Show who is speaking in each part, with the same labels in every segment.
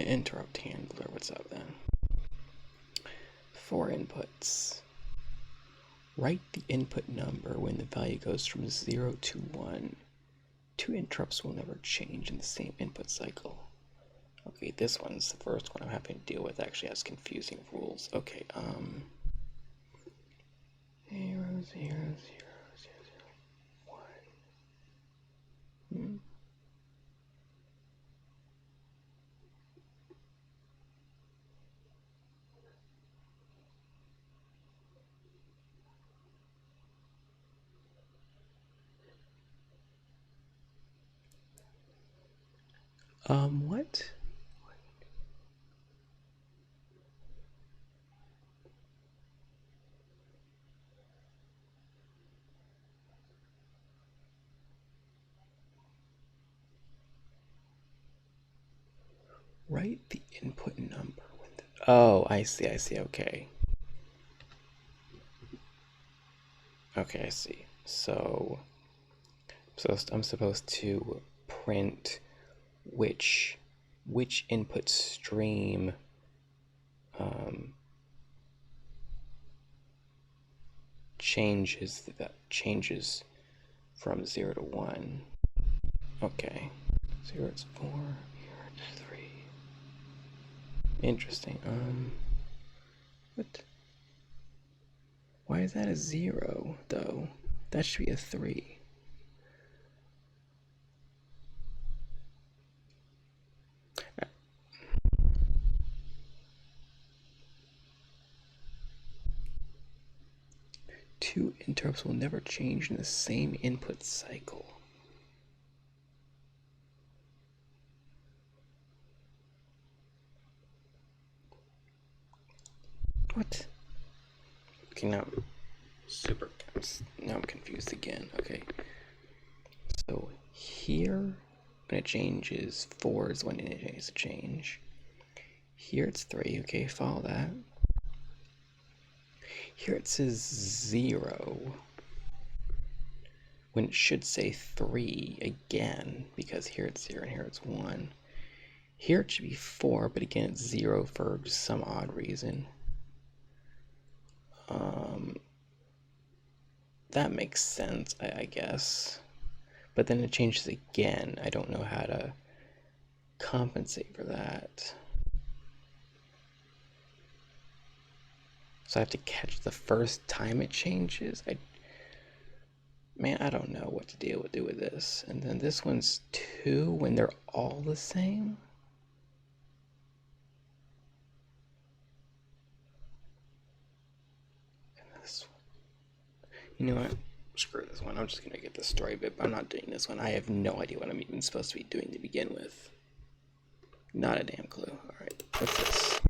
Speaker 1: interrupt handler, what's up then? 4 inputs. Write the input number when the value goes from 0 to 1. 2 interrupts will never change in the same input cycle. Okay, this one's the first one I'm having to deal with. Actually has confusing rules. Okay, 0, 0, 0, 0, 1. What? Write the input number when the... Oh, I see, okay. Okay, I see. So I'm supposed to print which input stream changes from 0 to 1. Okay. 0 is 4, 0 is 3. Interesting. What? Why is that a 0 though? That should be a 3. Two interrupts will never change in the same input cycle. What? Okay, now I'm confused again. Okay. So here, when it changes, 4 is when it needs to change. Here it's 3. Okay, follow that. Here it says 0, when it should say 3 again, because here it's 0 and here it's 1. Here it should be 4, but again it's 0 for some odd reason. That makes sense, I guess. But then it changes again. I don't know how to compensate for that. So I have to catch the first time it changes. Man, I don't know what to do with this. And then this one's 2 when they're all the same. And this one. You know what? Screw this one. I'm just gonna get the story bit, but I'm not doing this one. I have no idea what I'm even supposed to be doing to begin with. Not a damn clue. Alright, what's this?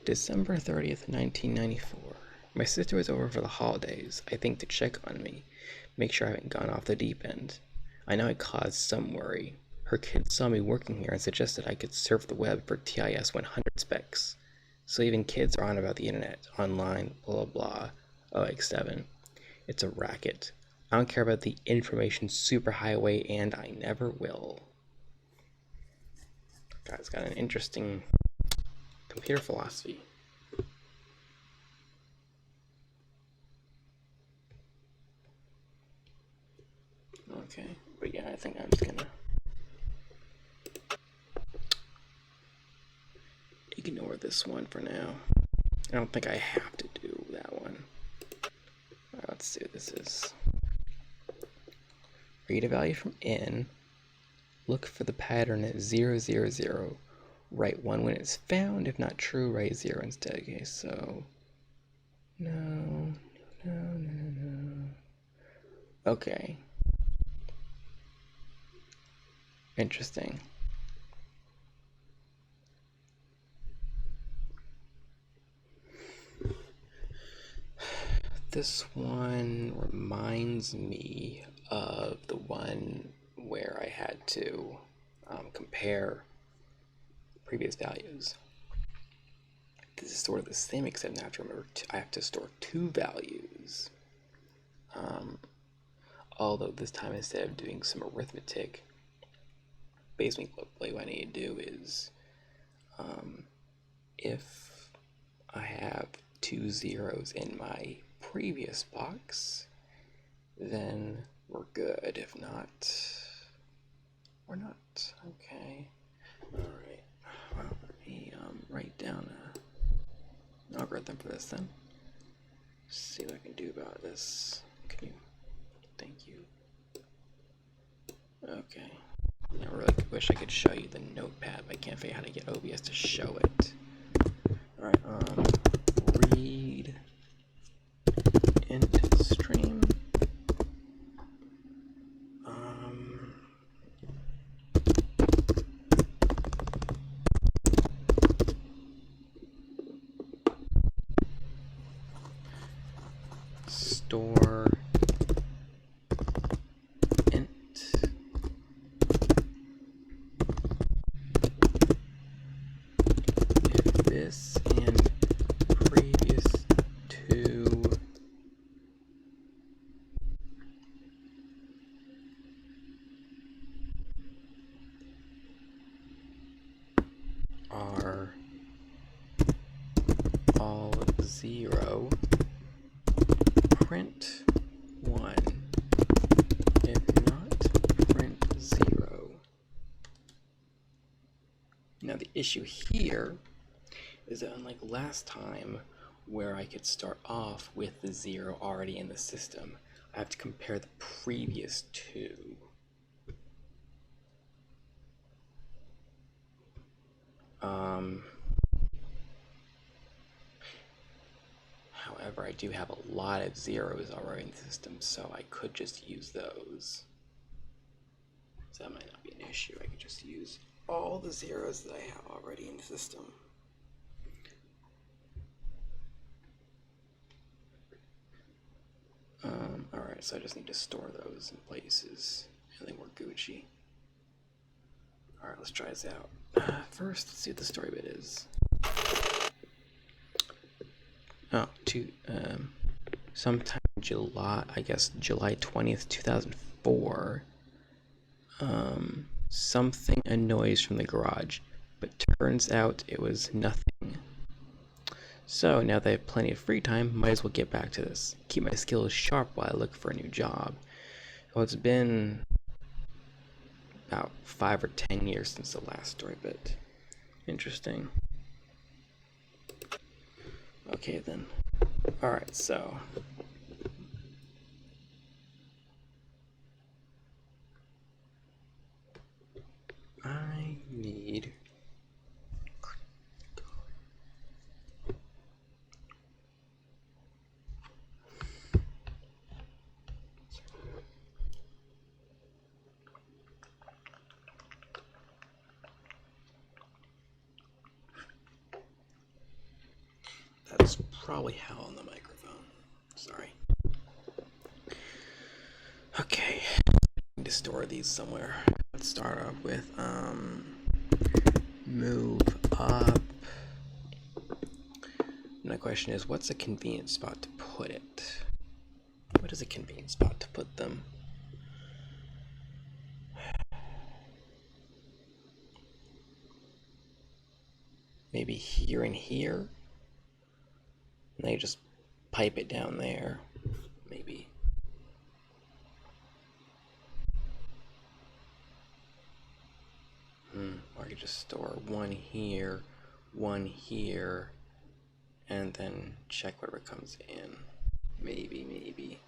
Speaker 1: December 30th, 1994. My sister was over for the holidays, I think to check on me, make sure I haven't gone off the deep end. I know I caused some worry. Her kids saw me working here and suggested I could surf the web for TIS-100 specs. So even kids are on about the internet, online, blah blah blah, OX7. It's a racket. I don't care about the information superhighway, and I never will. Guy's got an interesting computer philosophy. Okay, but yeah, I think I'm just gonna ignore this one for now. I don't think I have to do that one. Alright, let's see what this is. Read a value from n. Look for the pattern at 0, 0, 0. Write 1 when it's found. If not true, write 0 instead. Okay, so... No. Okay. Interesting. This one reminds me of the one where I had to compare previous values. This is sort of the same, except now I have to remember I have to store 2 values. Although this time, instead of doing some arithmetic, basically what I need to do is If I have 2 zeros in my previous box, then we're good. If not, we're not. Okay. Alright. Well, let me write down an algorithm for this then. See what I can do about this. Can you? Thank you. Okay. I really wish I could show you the notepad, but I can't figure out how to get OBS to show it. Alright, read int stream. Store int if this and previous to are all 0, print 1. If not, print 0. Now the issue here is that unlike last time where I could start off with the 0 already in the system, I have to compare the previous two. However, I do have a lot of zeros already in the system, so I could just use those. So that might not be an issue. I could just use all the zeros that I have already in the system. Alright, so I just need to store those in places, and then we're Gucci. Alright, let's try this out. First, let's see what the story bit is. Oh, sometime in July, I guess July 20th, 2004, something a noise from the garage, but turns out it was nothing. So now that I have plenty of free time, might as well get back to this. Keep my skills sharp while I look for a new job. Well, it's been about 5 or 10 years since the last story bit. Interesting. Okay then. Alright, so I need that's probably hell on the microphone. Sorry. Okay. I need to store these somewhere. Let's start off with move up. My question is, what's a convenient spot to put it? What is a convenient spot to put them? Maybe here and here? And I just pipe it down there. Maybe. Or I could just store one here, and then check whatever comes in. Maybe.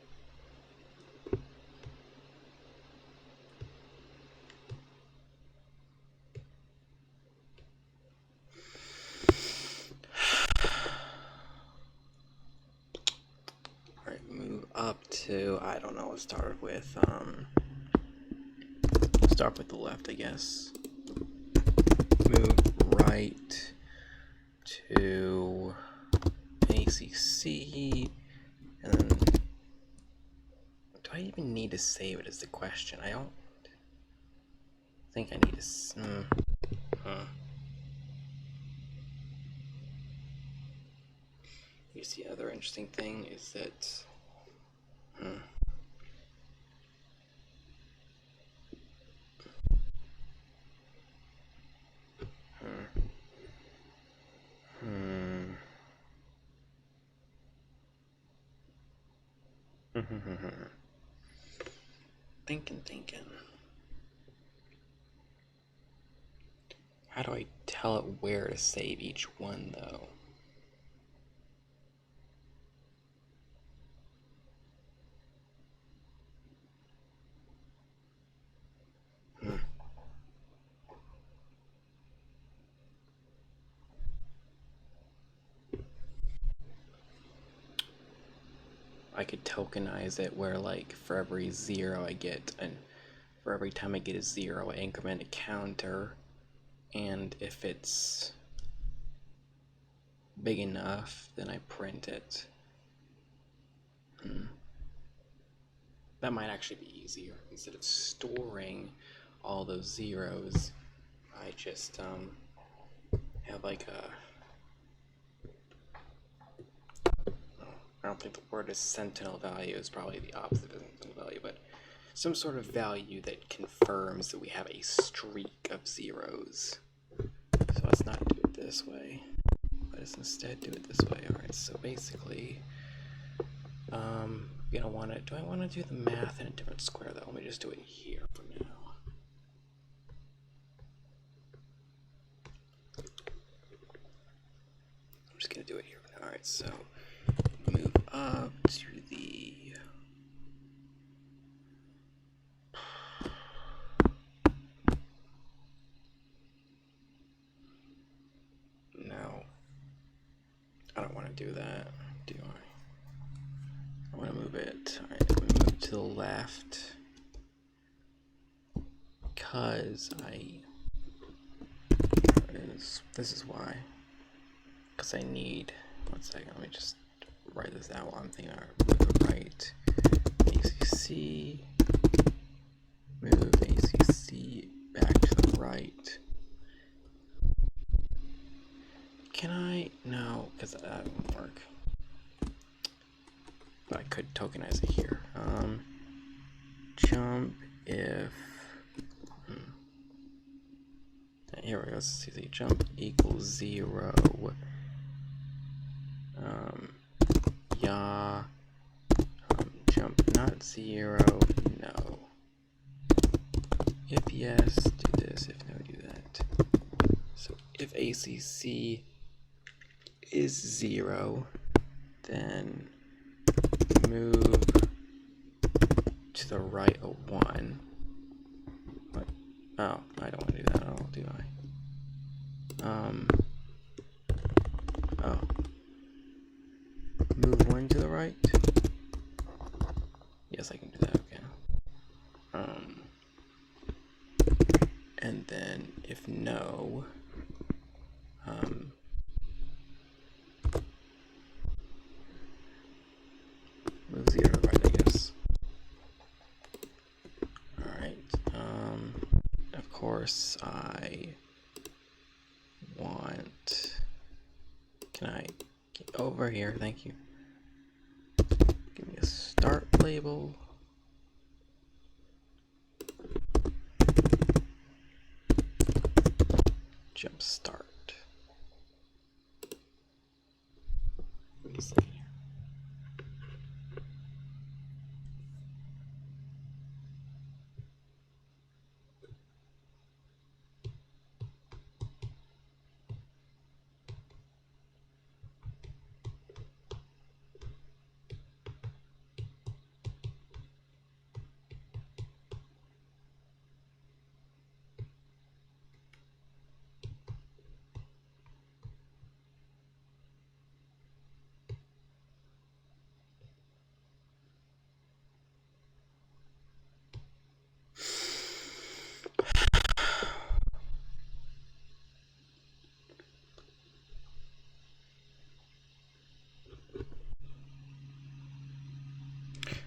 Speaker 1: Alright, move up to, I don't know, let's start with the left, I guess. Move right to ACC, and then do I even need to save it is the question. I don't think I need to. Here's the other interesting thing is that. Thinking. How do I tell it where to save each one, though? I could tokenize it where, like, for every 0 I get, and for every time I get a 0, I increment a counter, and if it's big enough, then I print it. That might actually be easier. Instead of storing all those zeros, I just have like a, I don't think the word is sentinel value, is probably the opposite of sentinel value, but some sort of value that confirms that we have a streak of zeros. So let's not do it this way. Let's instead do it this way. Alright, so basically, I'm gonna want to, do I want to do the math in a different square though? Let me just do it here for now. I'm just gonna do it here for now. Alright, so move up to the no, I don't want to do that, do I? I want to move it. Alright, I'm gonna move to the left because this is why. Because I need, one second, let me just write this out while I'm thinking. Move it right, ACC, move ACC back to the right. Can I? No, because that won't work. But I could tokenize it here. Jump if, here we go, CC jump equals 0. Yeah. Jump not 0, no. If yes, do this. If no, do that. So if ACC is 0, then move to the right of 1. What? Oh, I don't want to do that at all, do I? Oh. Move 1 to the right? Yes, I can do that, okay. And then if no, move 0 to the right, I guess. Alright, of course I want, can I get over here, thank you. Give me a start label. Jump start. Give me a second here.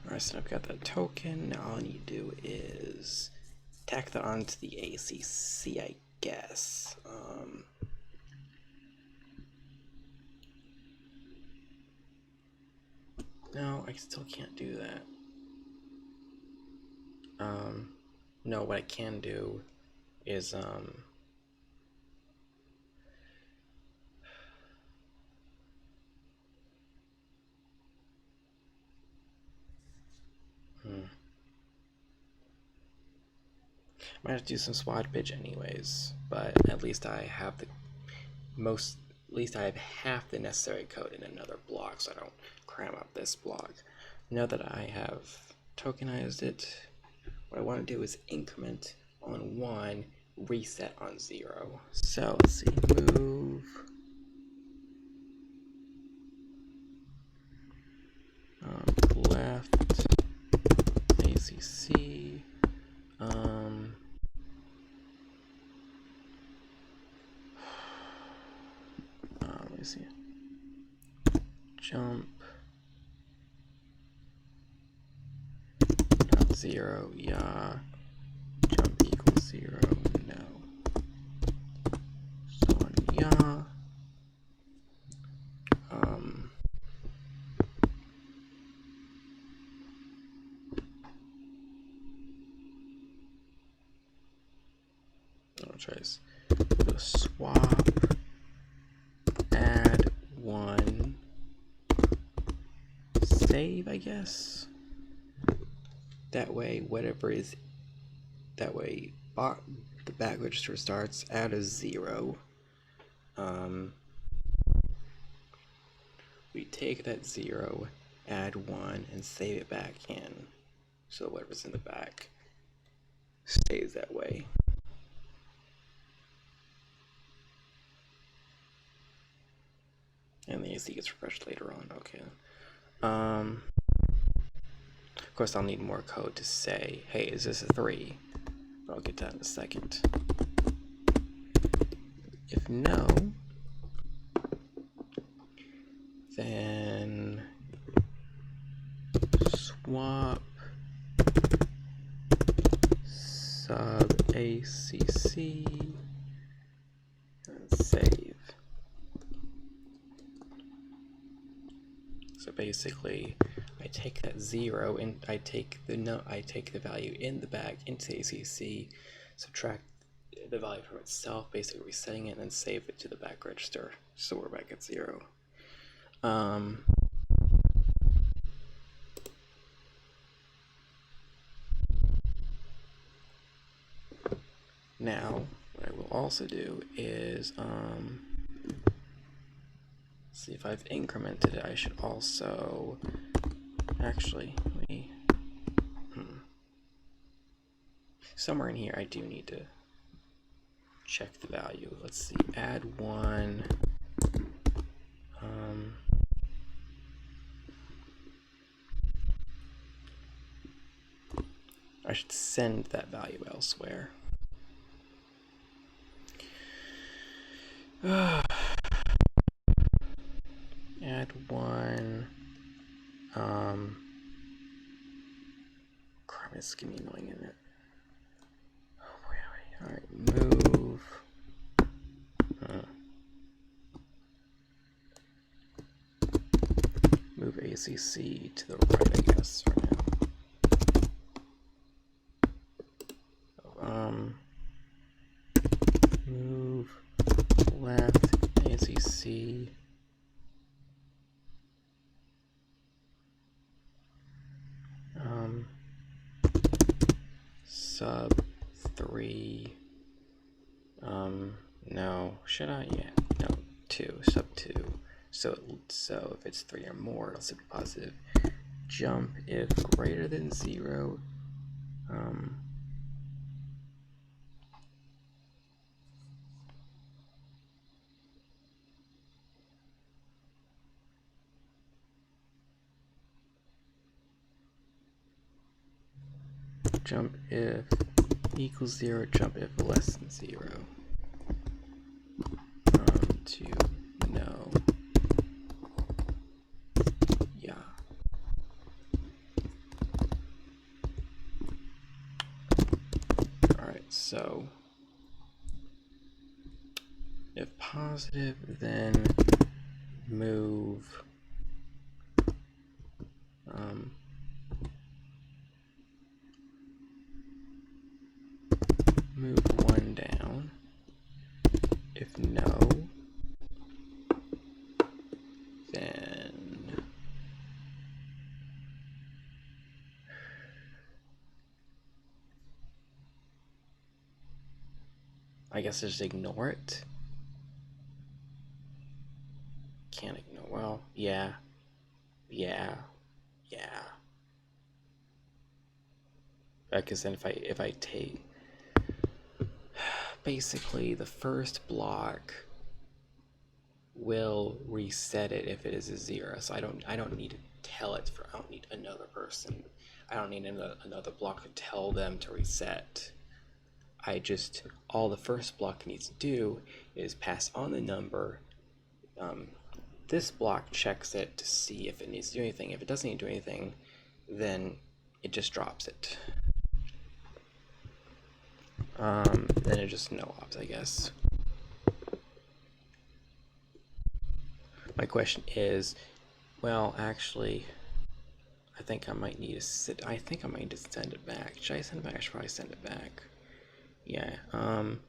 Speaker 1: Alright, so I've got that token. Now all I need to do is tack that onto the ACC, I guess. No, I still can't do that. No, what I can do is, Might have to do some swad pitch anyways, but at least I have at least I have half the necessary code in another block, so I don't cram up this block. Now that I have tokenized it, what I want to do is increment on 1, reset on 0. So let's see, move left ACC, let me see, jump 0, yeah, jump equals 0, no, so on, yeah, I'll try this. Go swap, add 1, save, I guess. That way, the back register starts at a 0. We take that 0, add 1, and save it back in. So whatever's in the back stays that way. And the AC gets refreshed later on. Okay. Of course, I'll need more code to say, hey, is this a 3? But I'll get to that in a second. If no, then swap sub ACC and save. So basically, I take that 0 and I take the value in the back into ACC, subtract the value from itself, basically resetting it, and then save it to the back register. So we're back at 0. Now, what I will also do is see if I've incremented it. I should also actually somewhere in here I do need to check the value. Let's see, add 1. I should send that value elsewhere. Add 1. Crap, it's gonna be annoying, isn't it? Oh boy, alright, move. Move ACC to the right, I guess, for now. Move left ACC. Sub 3. No, should I? Yeah, no, 2, sub 2. So if it's 3 or more, it'll still be positive. Jump if greater than 0. Jump if equals 0, jump if less than 0. To no. Yeah. Alright, so if positive, then move move 1 down. If no, then I guess just ignore it. Can't ignore. Well, yeah. Yeah. Because then if I take basically the first block will reset it if it is a 0. So I don't need to tell it I don't need another person. I don't need another block to tell them to reset. All the first block needs to do is pass on the number. This block checks it to see if it needs to do anything. If it doesn't need to do anything, then it just drops it. Then it just no ops, I guess. My question is, well, actually, I think I might need to send it back. Should I send it back? I should probably send it back. Yeah. I'm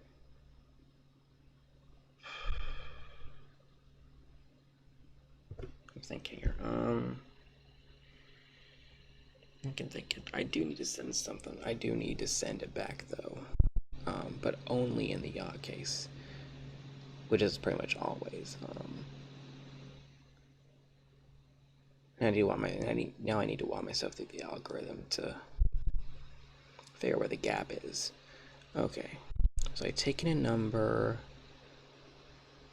Speaker 1: thinking here. I do need to send something. I do need to send it back though. But only in the yacht case, which is pretty much always. Now I need to walk myself through the algorithm to figure out where the gap is. Okay, so I take in a number.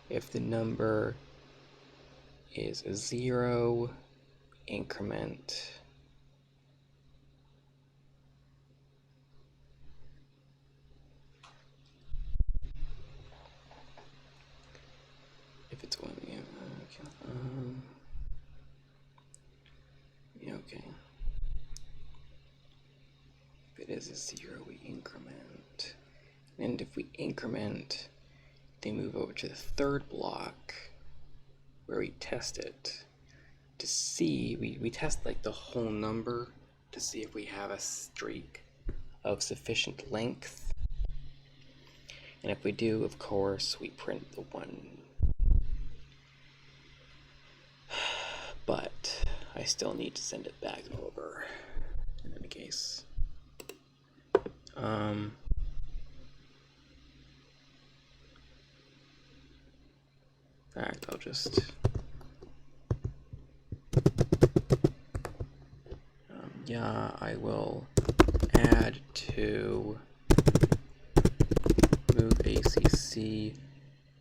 Speaker 1: If the number is a 0, increment. If it's 1, yeah, okay. Yeah, okay. If it is a 0, we increment. And if we increment, they move over to the third block where we test it to see, we test like the whole number to see if we have a streak of sufficient length. And if we do, of course, we print the 1. But I still need to send it back over in any case. In fact, I'll just yeah, I will add to move ACC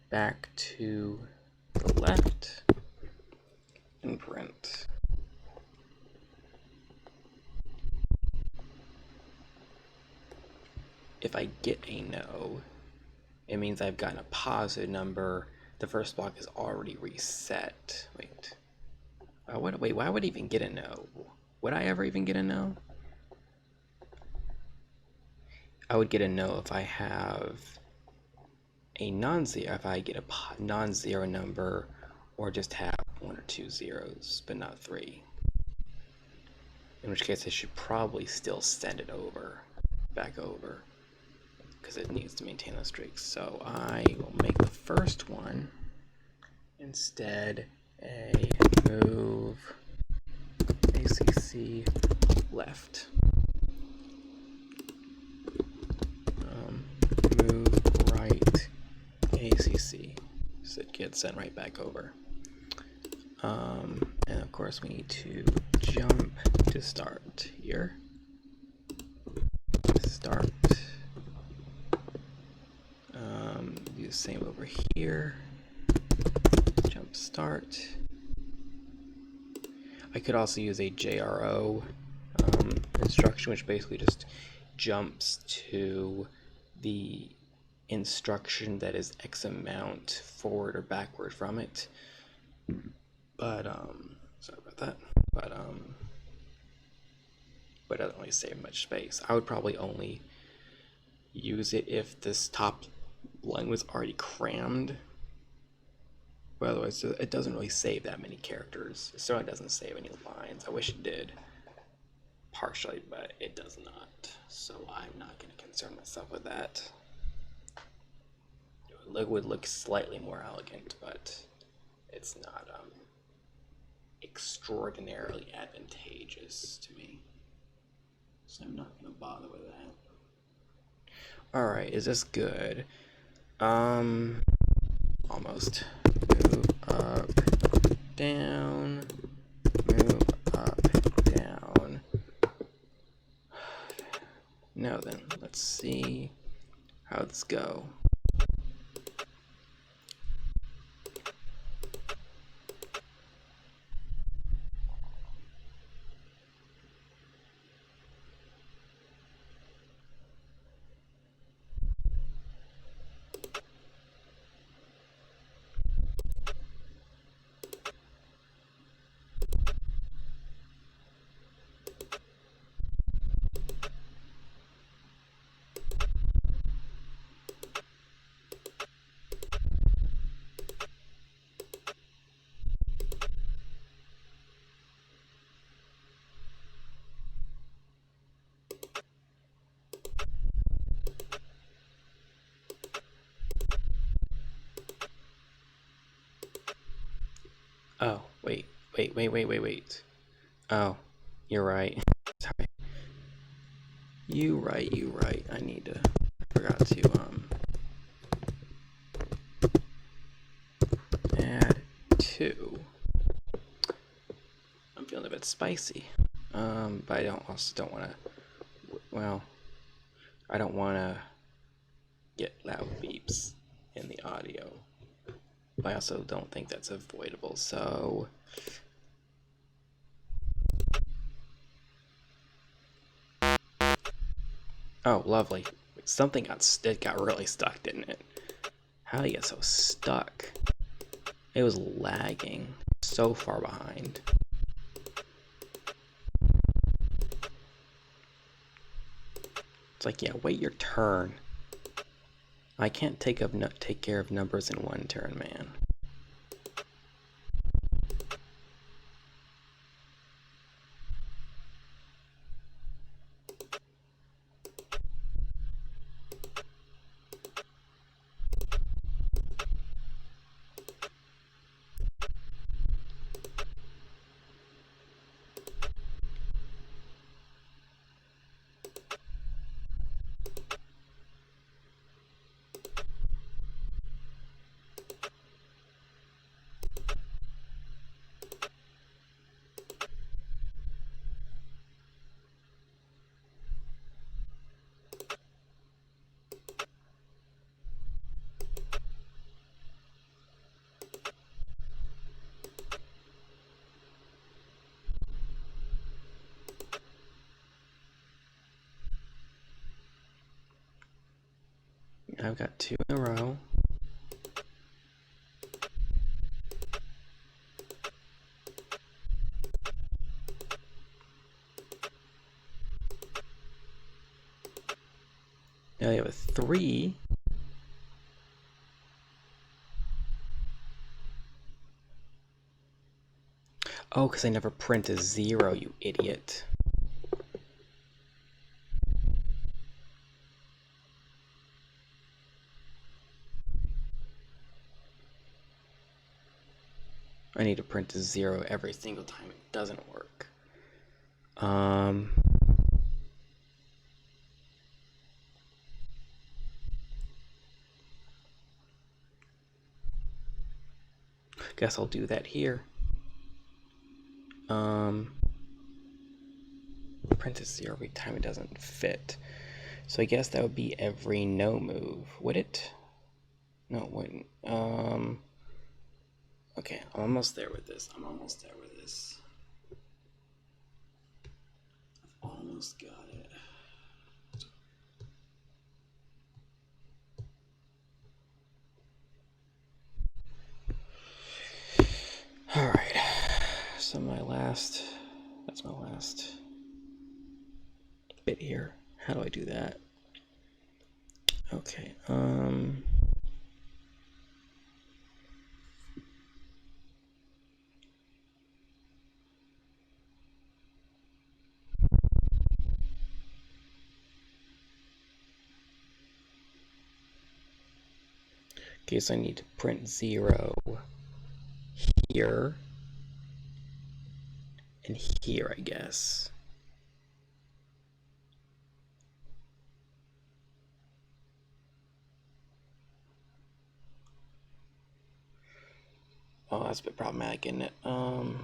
Speaker 1: back to the left and print. If I get a no, it means I've gotten a positive number. The first block is already reset. Wait, why would I even get a no? Would I ever even get a no? I would get a no if I have a non-zero, if I get a non-zero number, or just have 1 or 2 zeros, but not 3. In which case I should probably still send it back over, because it needs to maintain those streaks. So I will make the first one instead a move ACC left. Move right ACC. So it gets sent right back over. And of course we need to jump to start here. Start. Do the same over here. Jump start. I could also use a JRO instruction, which basically just jumps to the instruction that is X amount forward or backward from it. But sorry about that. But it doesn't really save much space. I would probably only use it if this top line was already crammed. But otherwise, it doesn't really save that many characters. It certainly doesn't save any lines. I wish it did, partially, but it does not. So I'm not going to concern myself with that. It would look slightly more elegant, but it's not extraordinarily advantageous to me. So I'm not going to bother with that. Alright, is this good? Um, almost. Move up, down, move up, down. Now then, let's see how this go. Oh, wait. Oh, you're right. Sorry. You right. I need to, I forgot to, add 2. I'm feeling a bit spicy. But I also don't want to, well, I don't want to get loud beeps in the audio. But I also don't think that's avoidable, so... Oh, lovely. Something it got really stuck, didn't it? How do you get so stuck? It was lagging so far behind. It's like, yeah, wait your turn. I can't take care of numbers in one turn, man. I've got 2 in a row. Now you have a 3. Oh, because I never print a 0, you idiot. I need to print a 0 every single time. It doesn't work. Guess I'll do that here. Print a 0 every time it doesn't fit. So I guess that would be every no move, would it? No, it wouldn't. Okay, I'm almost there with this. Almost got it. Alright, so that's my last bit here. How do I do that? Okay, okay, so I need to print 0 here and here, I guess. Oh, that's a bit problematic, isn't it? No,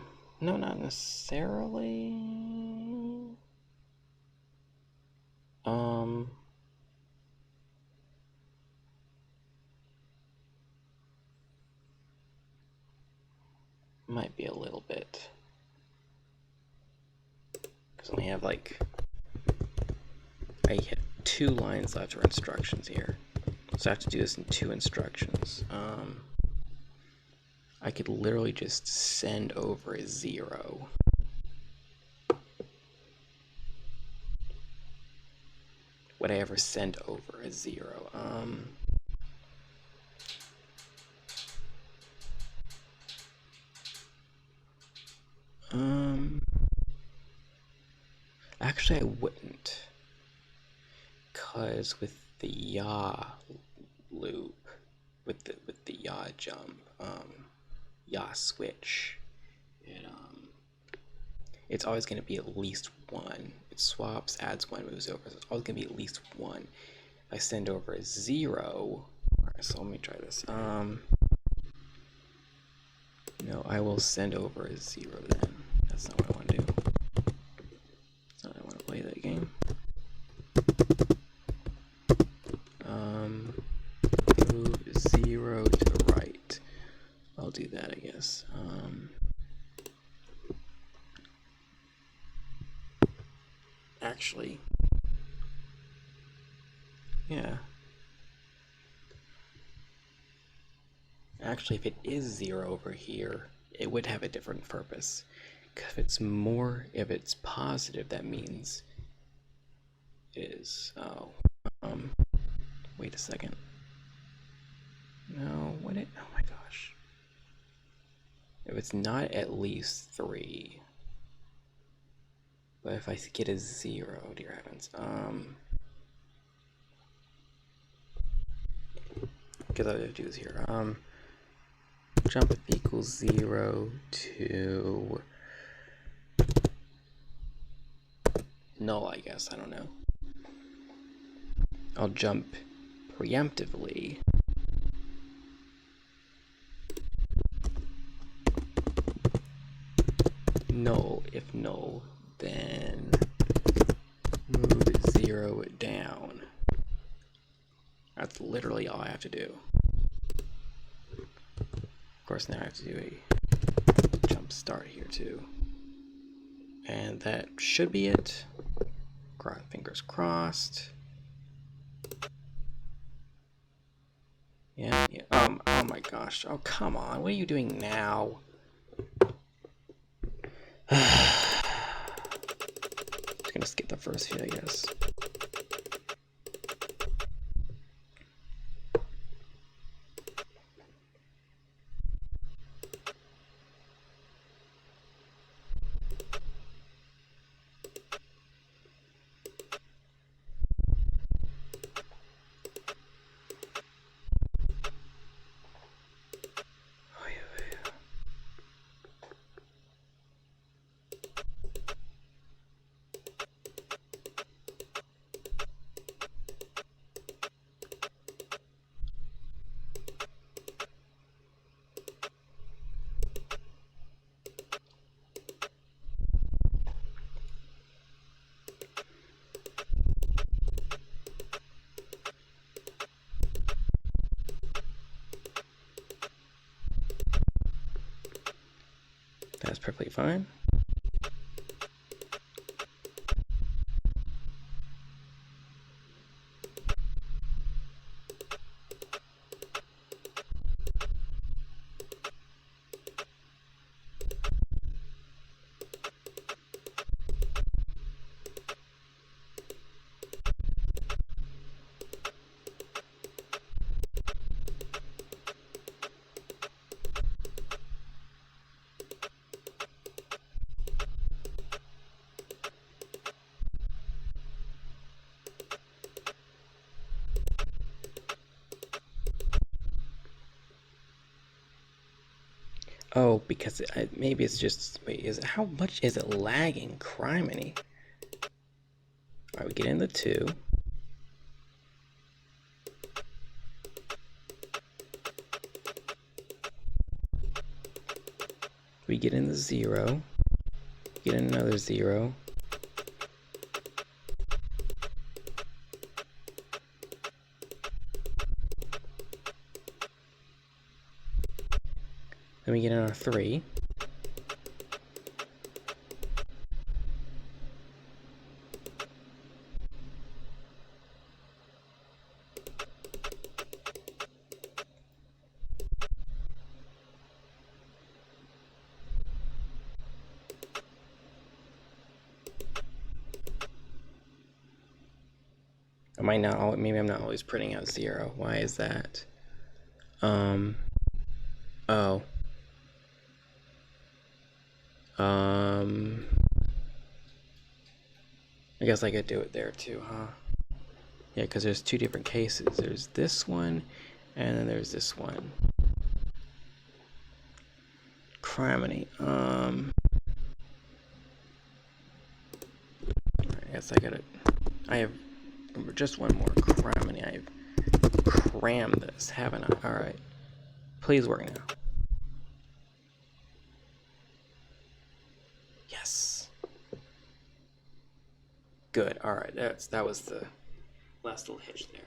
Speaker 1: not necessarily. Um, might be a little bit. Because I only have like, I have 2 lines left for instructions here. So I have to do this in 2 instructions. I could literally just send over a 0. Would I ever send over a 0? Actually, I wouldn't. Cause with the yaw loop, with the yaw jump, yaw switch, it's always going to be at least 1. It swaps, adds 1, moves over. So it's always going to be at least 1. If I send over a 0, alright, so let me try this. No, I will send over a 0 then. That's not what I want to do. That's not how I want to play that game. Move 0 to right. I'll do that, I guess. Actually, yeah. Actually, if it is 0 over here, it would have a different purpose. If it's positive, that means it is. Oh, wait a second. No, oh my gosh. If it's not at least 3, but if I get a 0, dear heavens. Because I have to do this here. Jump equals 0 to null, I guess. I don't know. I'll jump preemptively. Null. If null, then move 0 down. That's literally all I have to do. Of course, now I have to do a jump start here too. And that should be it. Fingers crossed. Yeah. Oh my gosh. Oh, come on. What are you doing now? Just gonna skip the first hit, I guess. That's perfectly fine. Oh, because maybe it's just, wait, how much is it lagging? Criminy. Alright, we get in the 2. We get in the 0, get in another 0. Then we get in our 3. Maybe I'm not always printing out 0. Why is that? Oh. I guess I could do it there too, huh? Yeah, because there's 2 different cases. There's this one, and then there's this one. Criminy. I guess I have just one more. Criminy. I've crammed this, haven't I? Alright. Please work now. Yes. Good. Alright, that was the last little hitch there.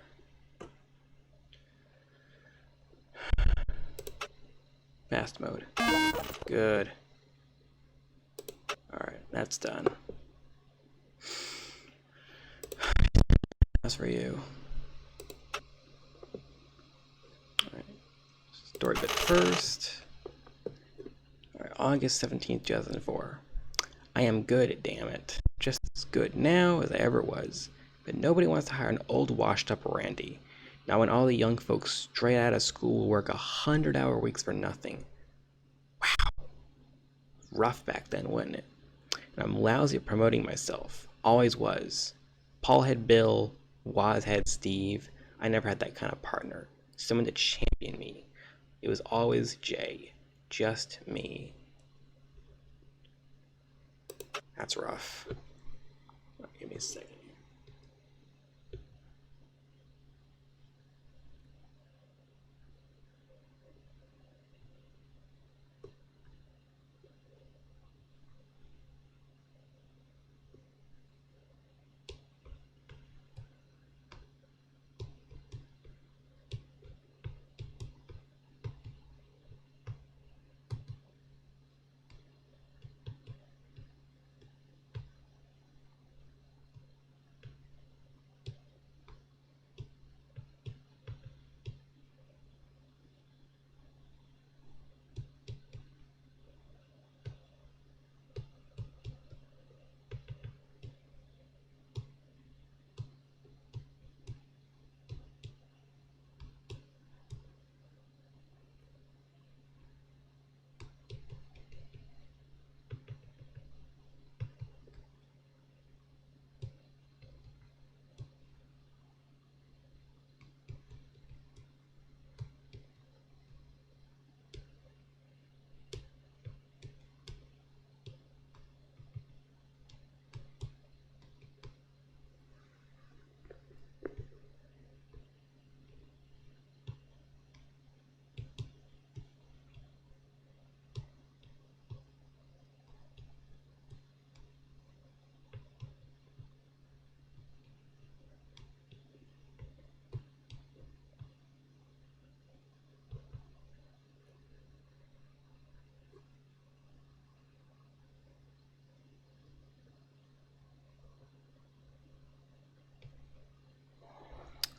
Speaker 1: Fast mode. Good. Alright, that's done. That's for you. Alright. Story bit first. Alright, August 17th, 2004. I am good, damn it. Just as good now as I ever was. But nobody wants to hire an old washed up Randy. Now when all the young folks straight out of school will work 100-hour weeks for nothing. Wow. Rough back then, wasn't it? And I'm lousy at promoting myself. Always was. Paul had Bill, Waz had Steve. I never had that kind of partner. Someone to champion me. It was always Jay. Just me. That's rough. Give me a second.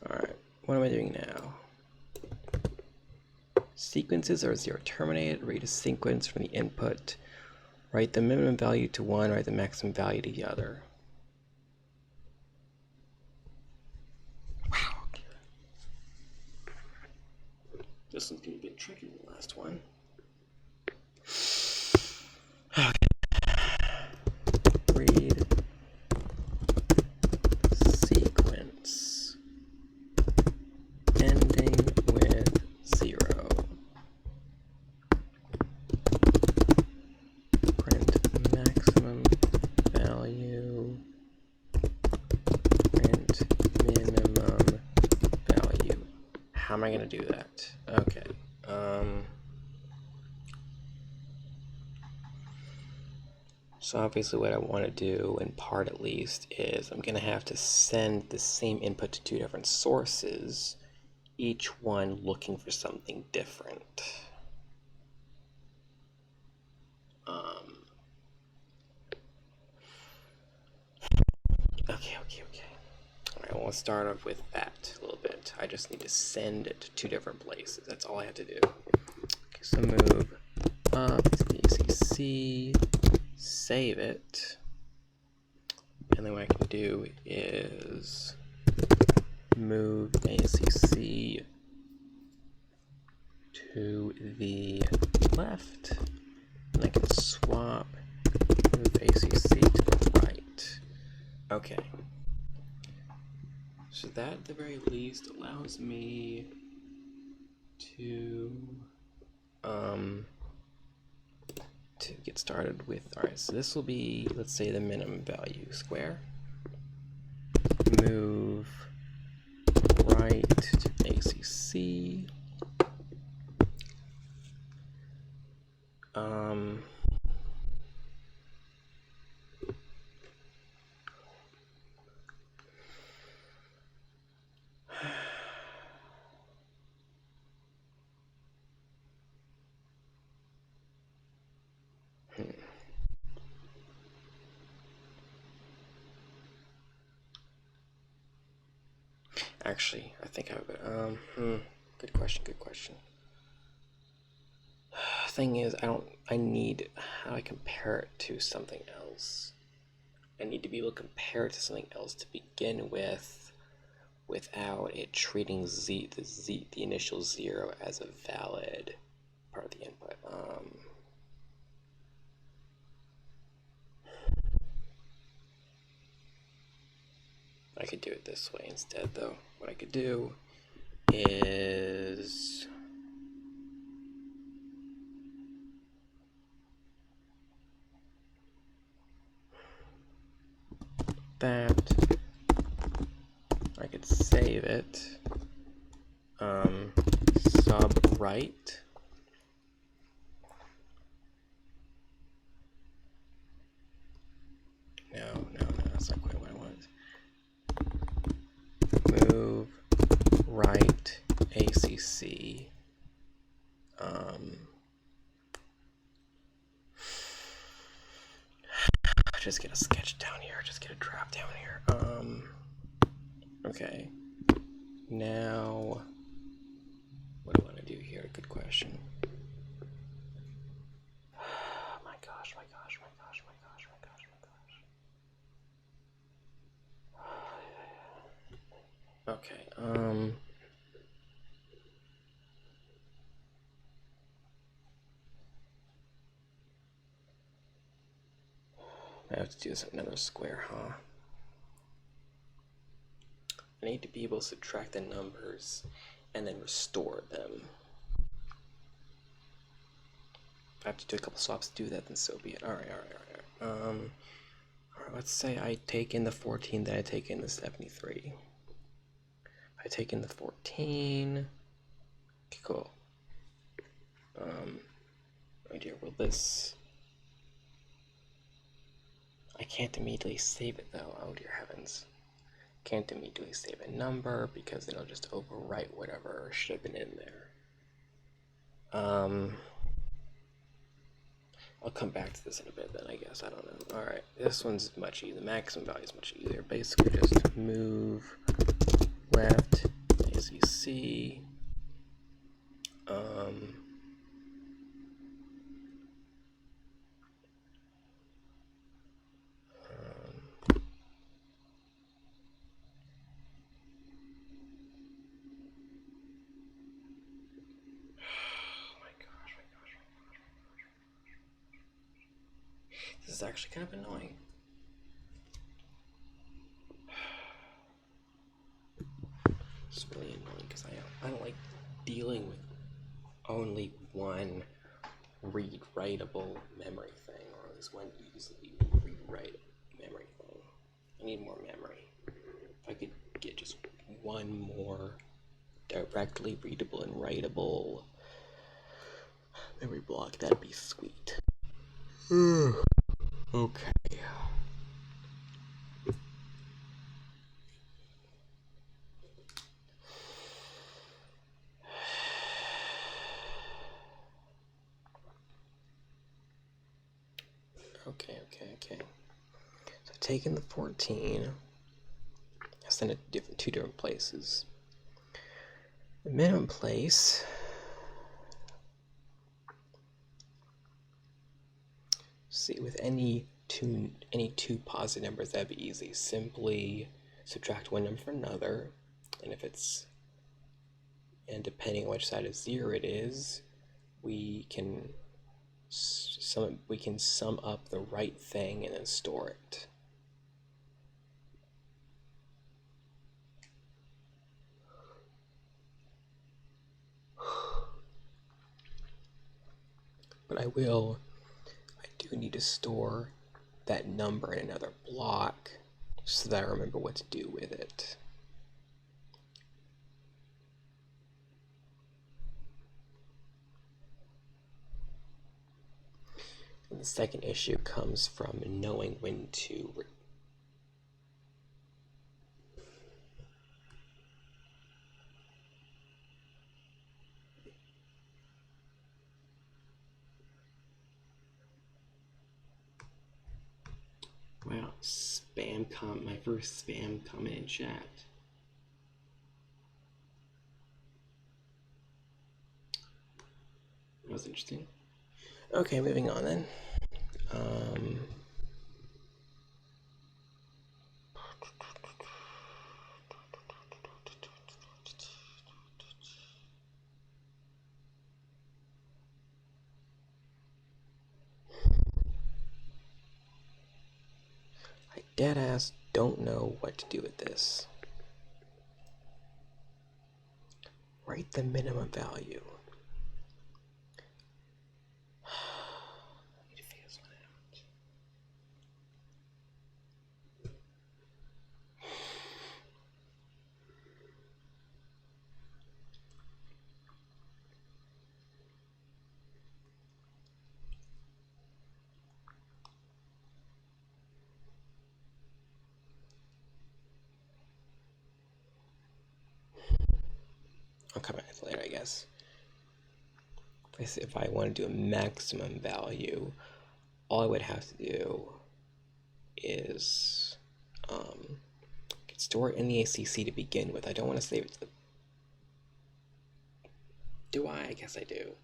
Speaker 1: Alright, what am I doing now? Sequences are 0 terminated. Read a sequence from the input. Write the minimum value to one, write the maximum value to the other. Wow. This one's gonna be a bit tricky than the last one. Okay. Read sequence ending with 0. Print maximum value. Print minimum value. How am I going to do that? Okay. So obviously what I want to do, in part at least, is I'm going to have to send the same input to two different sources, each one looking for something different. Okay. Alright, well, let's start off with that a little bit. I just need to send it to two different places. That's all I have to do. Okay, so move up to the ACC, save it, and then what I can do is move ACC to the left, and I can swap, move ACC to the right. Okay. So that, at the very least, allows me to get started with, alright, so this will be, let's say, the minimum value square. Move right to ACC. Actually, I think I have it. Good question. Thing is, I need, how do I compare it to something else? I need to be able to compare it to something else to begin with, without it treating the initial 0 as a valid part of the input. I could do it this way instead, though. What I could do is that. I could save it. Sub right. No, that's not quite what I want. Move right ACC. Just get a sketch down here. Just get a drop down here. Okay. Now, what do I want to do here? Good question. My gosh. Okay, I have to do this another square, huh? I need to be able to subtract the numbers and then restore them. If I have to do a couple swaps to do that, then so be it. Alright. Alright, let's say I take in the 14, then I take in the 73. I take in the 14. Okay, cool. Oh dear, will this... I can't immediately save it though. Oh dear heavens. Can't immediately save a number because it'll just overwrite whatever should have been in there. I'll come back to this in a bit then, I guess. I don't know. Alright, this one's much easier. The maximum value is much easier. Basically just move left ACC. This is actually kind of annoying. It's really annoying because I don't like dealing with only one read-writable memory thing, or at least one easily read-write memory thing. I need more memory. If I could get just one more directly readable and writable memory block, that'd be sweet. Okay. Okay. So taking the 14, I send it to two different places. The minimum place, see, with any two positive numbers, that'd be easy. Simply subtract one number from another, and depending on which side of 0 it is, we can sum up the right thing and then store it. But I do need to store that number in another block so that I remember what to do with it. And the second issue comes from knowing when to wow, my first spam comment in chat. That was interesting. Okay, moving on then. I deadass don't know what to do with this. Write the minimum value. I need to figure this one out. I'll come back to later, I guess. If I want to do a maximum value, all I would have to do is store it in the ACC to begin with. I don't want to save it to the... Do I? I guess I do.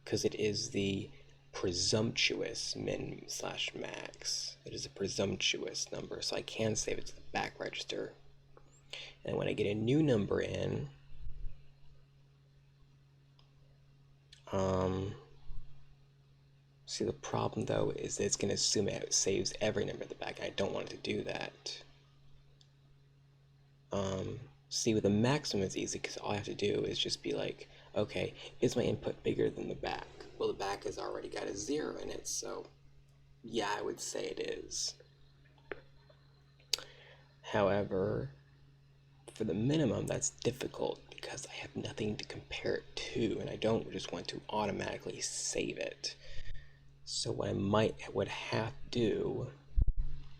Speaker 1: Because it is the presumptuous min/max. It is a presumptuous number, so I can save it to the back register. And when I get a new number in, see, the problem though is that it's going to assume it saves every number at the back. I don't want it to do that. See, with the maximum it's easy because all I have to do is just be like, okay, is my input bigger than the back? Well, the back has already got a 0 in it, so yeah, I would say it is. However, for the minimum, that's difficult because I have nothing to compare it to, and I don't just want to automatically save it. So what I would have to do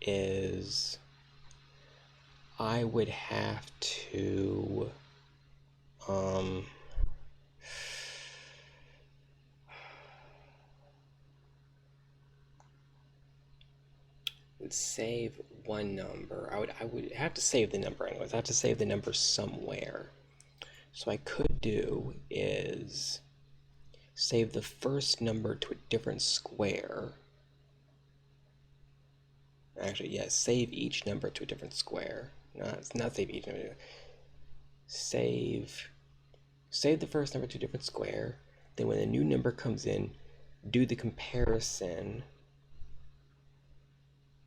Speaker 1: is I would have to save one number. I would have to save the number anyways. I have to save the number somewhere. So I could do is save the first number to a different square. Actually, yes, save each number to a different square. Not save each number. Save the first number to a different square. Then when a new number comes in, do the comparison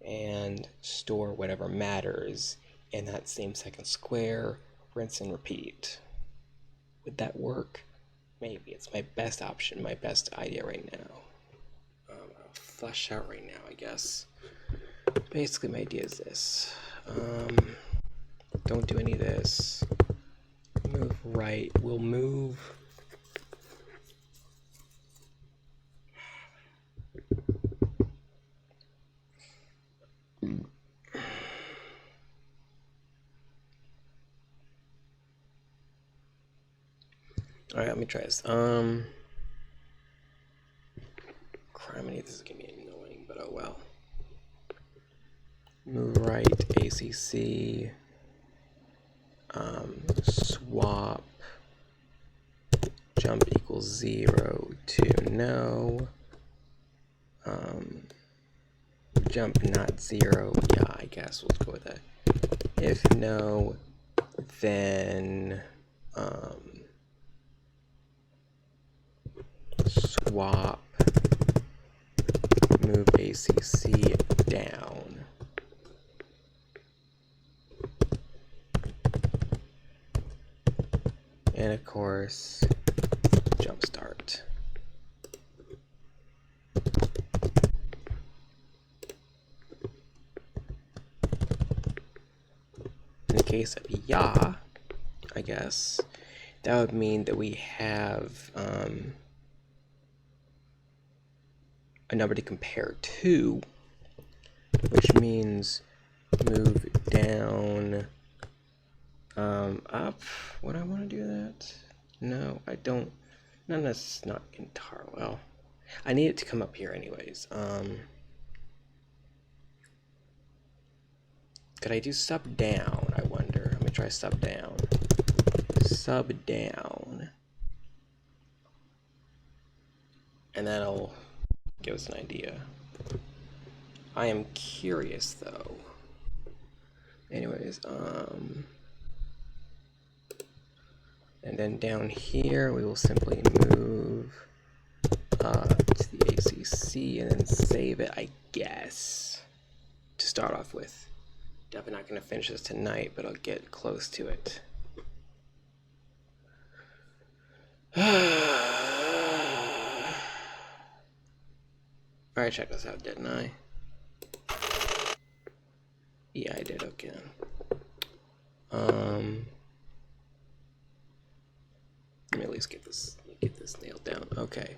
Speaker 1: and store whatever matters in that same second square, rinse and repeat. Would that work? Maybe. It's my best option, my best idea right now. I'll flesh out right now, I guess. Basically, my idea is this. Don't do any of this. Move right. We'll move... All right, let me try this. Criminy, this is gonna be annoying, but oh well. Move right, ACC, swap, jump equals 0 to no, jump not 0, yeah, I guess we'll go with that. If no, then swap, move ACC down. And of course, jump start. In the case of ya, I guess, that would mean that we have a number to compare to, which means move down, up. Would I want to do that? No, I don't. No, that's not entirely well. I need it to come up here anyways. Could I do sub down? I wonder. Let me try sub down. Sub down. And that'll give us an idea. I am curious though. Anyways, and then down here we will simply move to the ACC and then save it, I guess, to start off with. Definitely not going to finish this tonight, but I'll get close to it. Alright, check this out, didn't I? Yeah, I did, okay. Let me at least get this nailed down. Okay.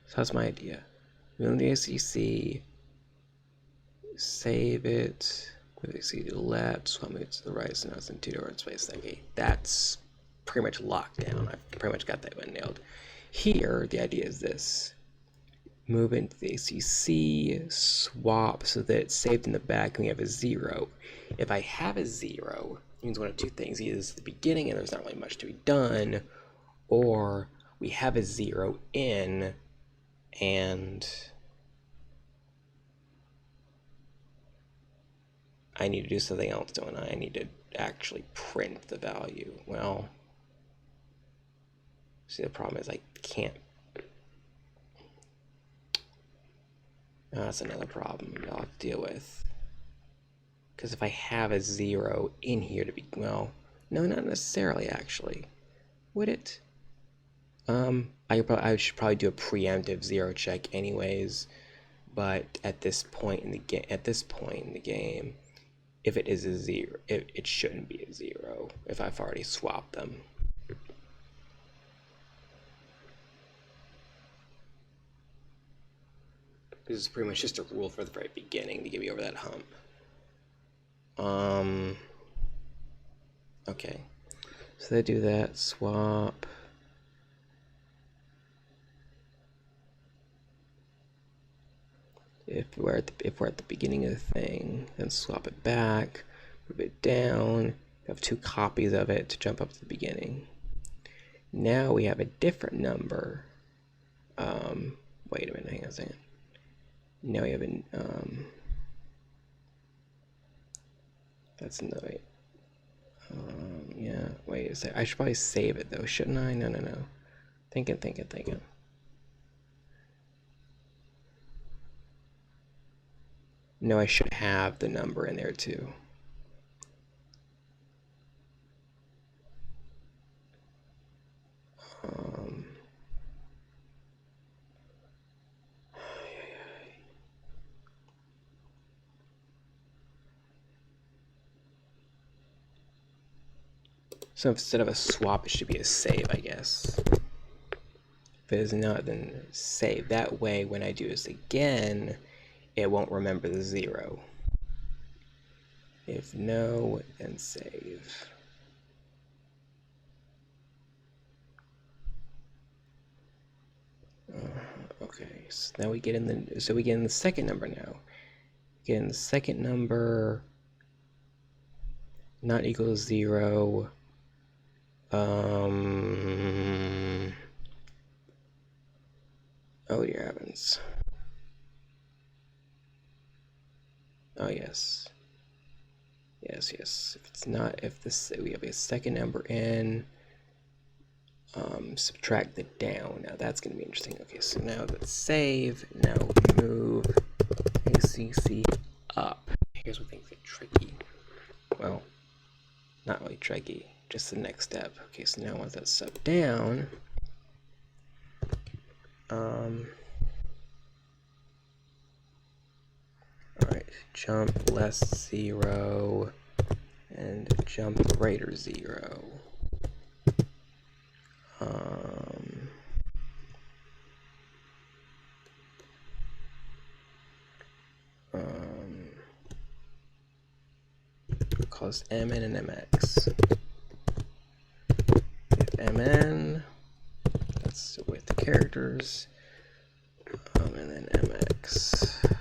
Speaker 1: So that's my idea. Move the ACC, save it, move the ACC to the left, swap it to the right, so now it's in 2 different spaces. Okay, that's pretty much locked down. I've pretty much got that one nailed. Here, the idea is this. Move into the ACC, swap so that it's saved in the back and we have a 0. If I have a 0, it means one of two things. Either it's the beginning and there's not really much to be done, or we have a 0 in and I need to do something else, don't I? I need to actually print the value. Well, see, the problem is I can't. That's another problem I'll have to deal with. Because if I have a 0 in here to be, well, no, not necessarily actually. Would it? I should probably do a preemptive 0 check anyways. But at this point in the game, if it is a 0, it shouldn't be a 0 if I've already swapped them. This is pretty much just a rule for the very beginning to get me over that hump. Okay. So they do that, swap. If we're at the beginning of the thing, then swap it back, move it down, have 2 copies of it to jump up to the beginning. Now we have a different number. Wait a minute, hang on a second. Now we have an that's no wait. Yeah, wait a second. I should probably save it though, shouldn't I? No. Thinking. No, I should have the number in there too. So instead of a swap, it should be a save, I guess. If it is not, then save. That way, when I do this again, it won't remember the 0. If no, then save. Okay, so now we get in the second number now. Again, the second number not equals 0. Oh dear heavens. Oh yes. Yes, yes. If it's not, if this, we have a second number in, subtract the down. Now that's going to be interesting. Okay, so now let's save. Now move ACC up. Here's what things get tricky. Well, not really tricky, just the next step. Okay, so now once that's sub down, alright, jump less 0 and jump greater 0. Cause mn and mx. If mn, that's with the characters, and then mx.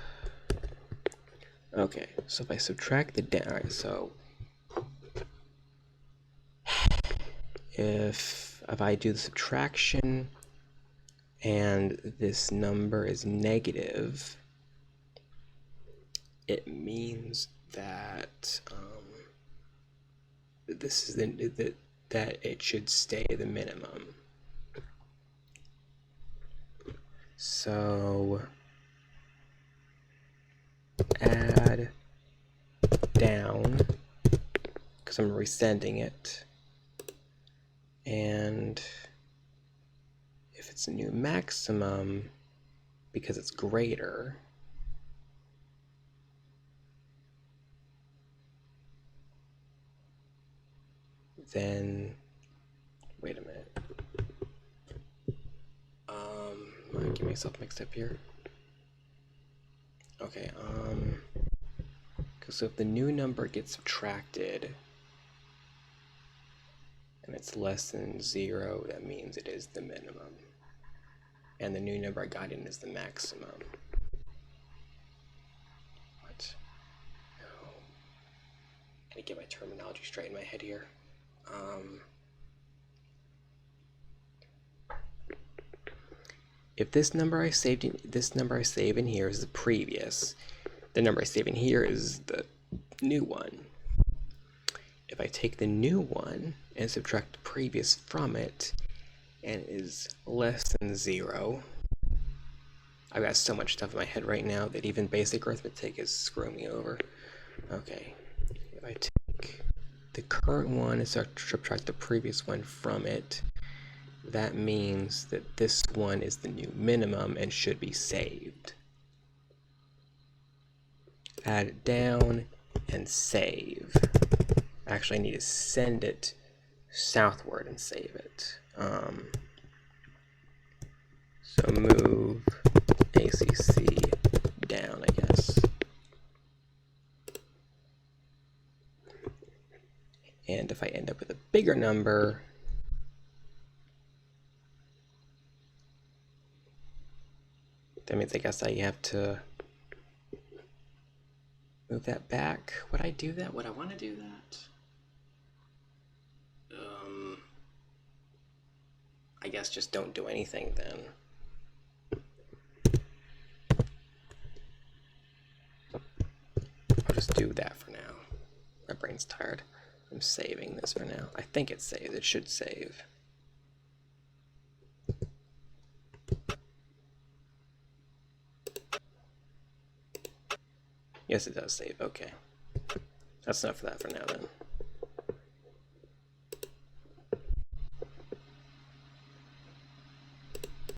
Speaker 1: Okay, so if I subtract the down, alright, so if I do the subtraction and this number is negative, it means that this is that it should stay the minimum. So add down, because I'm resending it, and if it's a new maximum, because it's greater, then wait a minute. I'm gonna get myself mixed up here. Okay, so if the new number gets subtracted and it's less than 0, that means it is the minimum. And the new number I got in is the maximum. What? No. I need to get my terminology straight in my head here. If this number I save in here is the previous, the number I save in here is the new one. If I take the new one and subtract the previous from it, and it is less than 0, I've got so much stuff in my head right now that even basic arithmetic is screwing me over. Okay, if I take the current one and subtract the previous one from it, that means that this one is the new minimum and should be saved. Add it down and save. Actually, I need to send it southward and save it. So move ACC down, I guess. And if I end up with a bigger number, that means I guess I have to move that back. Would I do that? Would I want to do that? I guess just don't do anything then. I'll just do that for now. My brain's tired. I'm saving this for now. I think it saves. It should save. Yes, it does save. Okay. That's enough of that for now then.